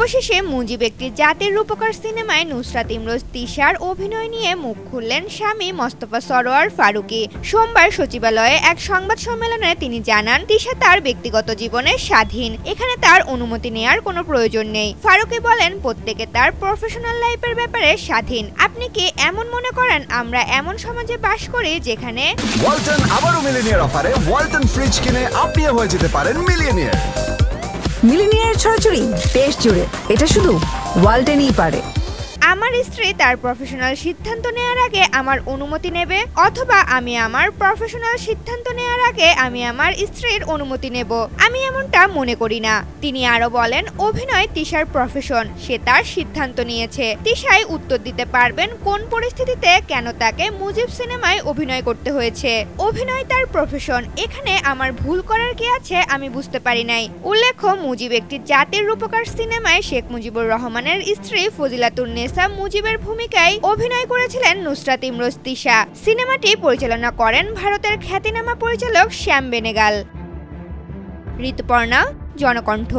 অবশেষে মুজিব একটি জাতির রূপকার সিনেমায় নুসরাত ইমরোজ তিশার অভিনয় নিয়ে মুখ খুললেন স্বামী মোস্তফা সরোয়ার ফারুকী। সোমবার সচিবালয়ে এক সংবাদ সম্মেলনে তিনি জানান, তিশা তার ব্যক্তিগত জীবনে স্বাধীন, এখানে তার অনুমতি নেয়ার কোনো প্রয়োজন নেই। ফারুকী বলেন, প্রত্যেকে তার প্রফেশনাল লাইফের ব্যাপারে স্বাধীন। আপনি কি এমন মনে করেন আমরা এমন সমাজে বাস করি যেখানে ওয়ালটন আবারও মিলিনিয়ার অফারে ওয়ালটন ফ্রিজ কিনে আপনিও হয়ে যেতে পারেন মিলিয়নিয়ার। মিলিনিয়ার ছড়াছড়ি দেশ জুড়ে, এটা শুধু ওয়ালটেনই পারে। আমার স্ত্রী তার প্রফেশনাল সিদ্ধান্ত নেওয়ার আগে আমার অনুমতি নেবে, অথবা আমি আমার প্রফেশনাল সিদ্ধান্ত নেওয়ার আগে আমি আমার স্ত্রীর অনুমতি নেব। আমি এমনটা মনে করি না। তিনি আরো বলেন, অভিনয় তিশার প্রফেশন, সে তার সিদ্ধান্ত নিয়েছে। তিশাই উত্তর দিতে পারবেন কোন পরিস্থিতিতে কেন তাকে মুজিব সিনেমায় অভিনয় করতে হয়েছে। অভিনয় তার প্রফেশন, এখানে আমার ভুল করার কি আছে আমি বুঝতে পারি নাই। উল্লেখ্য, মুজিব একটি জাতির রূপকার সিনেমায় শেখ মুজিবুর রহমানের স্ত্রী ফজিলাতুন্নেসা মুজিবের ভূমিকায় অভিনয় করেছিলেন নুসরাত ইমরোজ তিশা। সিনেমাটি পরিচালনা করেন ভারতের খ্যাতিনামা পরিচালক শ্যাম বেনেগাল। ঋতুপর্ণা, জনকণ্ঠ।